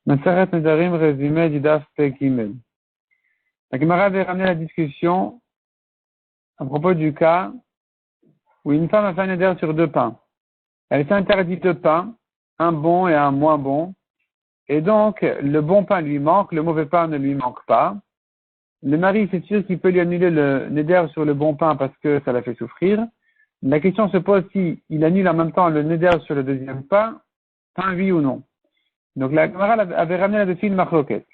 Maseret Nedarim, résumé du Daf Pekimel. La Gemara avait ramené la discussion à propos du cas où une femme a fait un neder sur deux pains. Elle s'est interdite deux pains, un bon et un moins bon, et donc le bon pain lui manque, le mauvais pain ne lui manque pas. Le mari, c'est sûr qu'il peut lui annuler le neder sur le bon pain parce que ça l'a fait souffrir. La question se pose si il annule en même temps le neder sur le deuxième pain, oui ou non. Donc la Gemara avait ramené là-dessus une marloquette.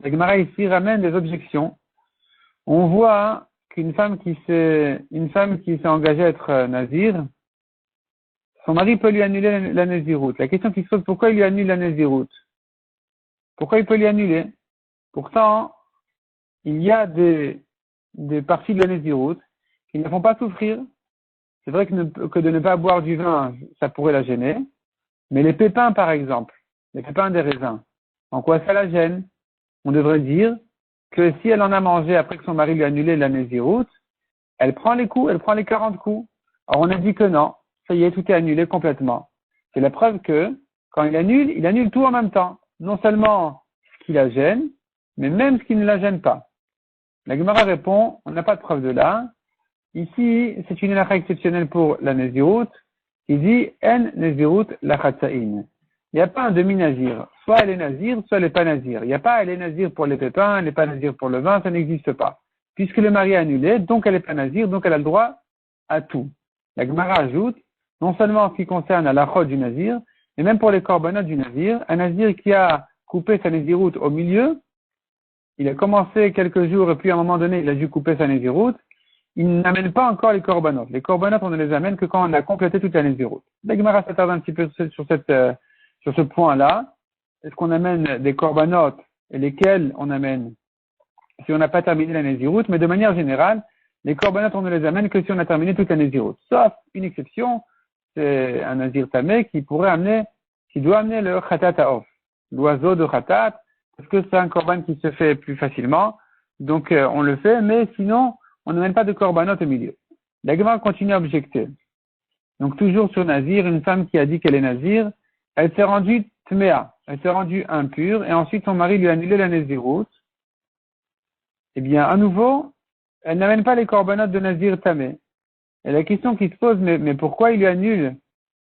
La Gemara ici ramène des objections. On voit qu'une femme qui s'est engagée à être nazir, son mari peut lui annuler la naziroute. La question qui se pose, pourquoi il lui annule la naziroute? Pourquoi il peut lui annuler? Pourtant, il y a des parties de la naziroute qui ne font pas souffrir. C'est vrai que de ne pas boire du vin, ça pourrait la gêner. Mais les pépins, par exemple, les pépins des raisins, en quoi ça la gêne? On devrait dire que si elle en a mangé après que son mari lui a annulé la naziroute, elle prend les coups, elle prend les 40 coups. Alors on a dit que non, ça y est, tout est annulé complètement. C'est la preuve que quand il annule tout en même temps. Non seulement ce qui la gêne, mais même ce qui ne la gêne pas. La Gemara répond, on n'a pas de preuve de là. Ici, c'est une halakha exceptionnelle pour la naziroute. Il dit en naziroute la chatsaïn. Il n'y a pas un demi-nazir. Soit elle est nazir, soit elle n'est pas nazir. Il n'y a pas elle est nazir pour les pépins, elle n'est pas nazir pour le vin, ça n'existe pas. Puisque le mari a annulé, donc elle n'est pas nazir, donc elle a le droit à tout. La Gemara ajoute, non seulement en ce qui concerne la chod du nazir, mais même pour les korbanot du nazir, un nazir qui a coupé sa naziroute au milieu, il a commencé quelques jours et puis à un moment donné, il a dû couper sa naziroute, il n'amène pas encore les korbanot. Les korbanot, on ne les amène que quand on a complété toute la naziroute. La Gemara s'attarde un petit peu sur ce point-là. Est-ce qu'on amène des korbanot et lesquels on amène si on n'a pas terminé la naziroute? Mais de manière générale, les korbanot, on ne les amène que si on a terminé toute la naziroute. Sauf une exception, c'est un nazir tamé qui doit amener le khatat ha'of, l'oiseau de khatat, parce que c'est un korban qui se fait plus facilement. Donc on le fait, mais sinon, on n'amène pas de korbanot au milieu. La Gemara continue à objecter. Donc toujours sur nazir, une femme qui a dit qu'elle est nazir, elle s'est rendue tméa, elle s'est rendue impure, et ensuite son mari lui a annulé la naziroute. Eh bien, à nouveau, elle n'amène pas les korbanot de nazir tamé. Et la question qui se pose, mais pourquoi il lui annule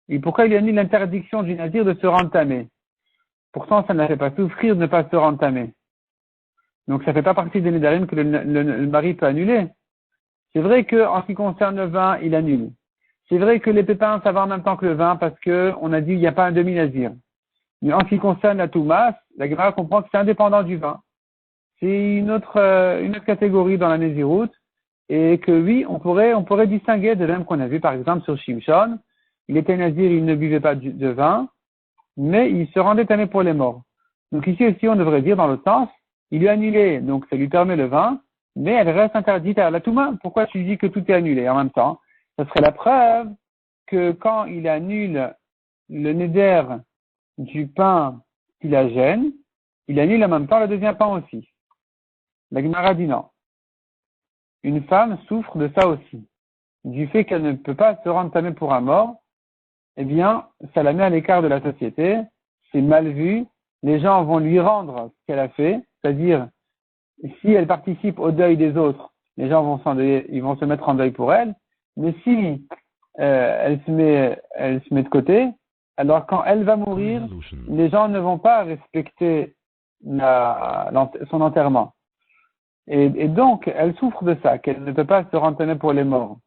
l'interdiction du nazir de se rendre tamé? Pourtant, ça ne la fait pas souffrir de ne pas se rendre tamé. Donc, ça ne fait pas partie des nedarim que le mari peut annuler. C'est vrai que, en ce qui concerne le vin, il annule. C'est vrai que les pépins, ça va en même temps que le vin parce que on a dit il n'y a pas un demi-nazir. Mais en ce qui concerne la toumas, la Gemara comprend que c'est indépendant du vin. C'est une autre catégorie dans la naziroute. Et que oui, on pourrait distinguer de même qu'on a vu par exemple sur Shimshon. Il était nazir, il ne buvait pas de vin, mais il se rendait tamé pour les morts. Donc ici aussi, on devrait dire dans l'autre sens, il lui a annulé, donc ça lui permet le vin, mais elle reste interdite à la touma. Pourquoi tu dis que tout est annulé en même temps? Ça serait la preuve que quand il annule le neder du pain qui la gêne, il annule en même temps le deuxième pain aussi. La Gemara dit non. Une femme souffre de ça aussi. Du fait qu'elle ne peut pas se rendre tamée pour un mort, eh bien, ça la met à l'écart de la société, c'est mal vu, les gens vont lui rendre ce qu'elle a fait, c'est-à-dire, si elle participe au deuil des autres, les gens vont ils vont se mettre en deuil pour elle, mais si elle se met de côté, alors quand elle va mourir, les gens ne vont pas respecter son enterrement. Et donc, elle souffre de ça, qu'elle ne peut pas se rendre tamée pour les morts.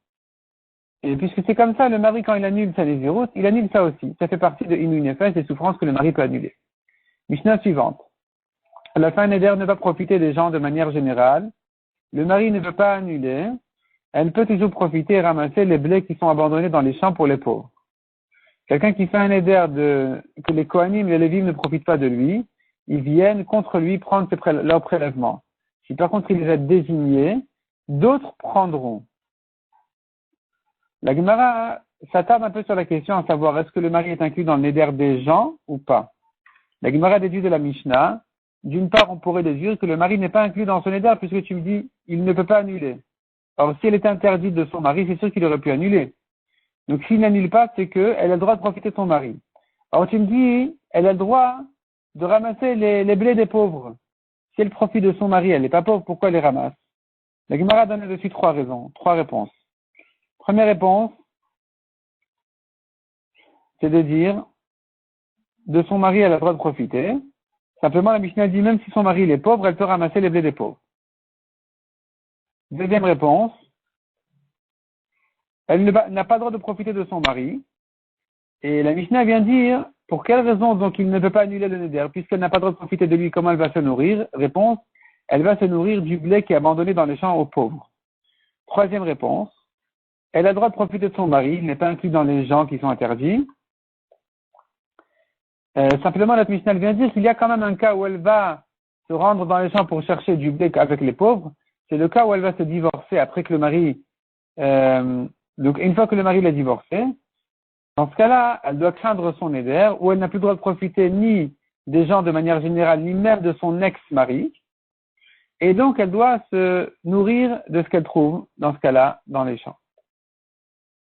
Et puisque c'est comme ça, le mari, quand il annule sa naziroute, il annule ça aussi. Ça fait partie de Inu Nefesh, des souffrances que le mari peut annuler. Mishnah suivante. La fin neder ne va profiter des gens de manière générale. Le mari ne peut pas annuler. Elle peut toujours profiter et ramasser les blés qui sont abandonnés dans les champs pour les pauvres. Quelqu'un qui fait un neder que les Kohanim et les Lévim ne profitent pas de lui, ils viennent contre lui prendre leur prélèvement. Si par contre il les a désignés, d'autres prendront. La Gemara s'attarde un peu sur la question à savoir est-ce que le mari est inclus dans le neder des gens ou pas. La Gemara déduit de la Mishnah, d'une part on pourrait déduire que le mari n'est pas inclus dans son neder puisque tu me dis il ne peut pas annuler. Or si elle est interdite de son mari, c'est sûr qu'il aurait pu annuler. Donc s'il n'annule pas, c'est qu'elle a le droit de profiter de son mari. Alors tu me dis elle a le droit de ramasser les blés des pauvres. Si elle profite de son mari, elle n'est pas pauvre, pourquoi elle les ramasse? La Gemara donne dessus trois réponses. Première réponse, c'est de dire, de son mari, elle a le droit de profiter. Simplement, la Mishnah dit, même si son mari il est pauvre, elle peut ramasser les blés des pauvres. Deuxième réponse, elle n'a pas le droit de profiter de son mari. Et la Mishnah vient dire, pour quelle raison donc il ne peut pas annuler le neder, puisqu'elle n'a pas le droit de profiter de lui, comment elle va se nourrir? Réponse, elle va se nourrir du blé qui est abandonné dans les champs aux pauvres. Troisième réponse, elle a le droit de profiter de son mari, il n'est pas inclus dans les gens qui sont interdits. Simplement, notre Mishnah vient dire qu'il y a quand même un cas où elle va se rendre dans les champs pour chercher du blé avec les pauvres. C'est le cas où elle va se divorcer après que le mari, donc une fois que le mari l'a divorcée. Dans ce cas-là, elle doit craindre son éder, où elle n'a plus le droit de profiter ni des gens de manière générale, ni même de son ex-mari. Et donc, elle doit se nourrir de ce qu'elle trouve, dans ce cas-là, dans les champs.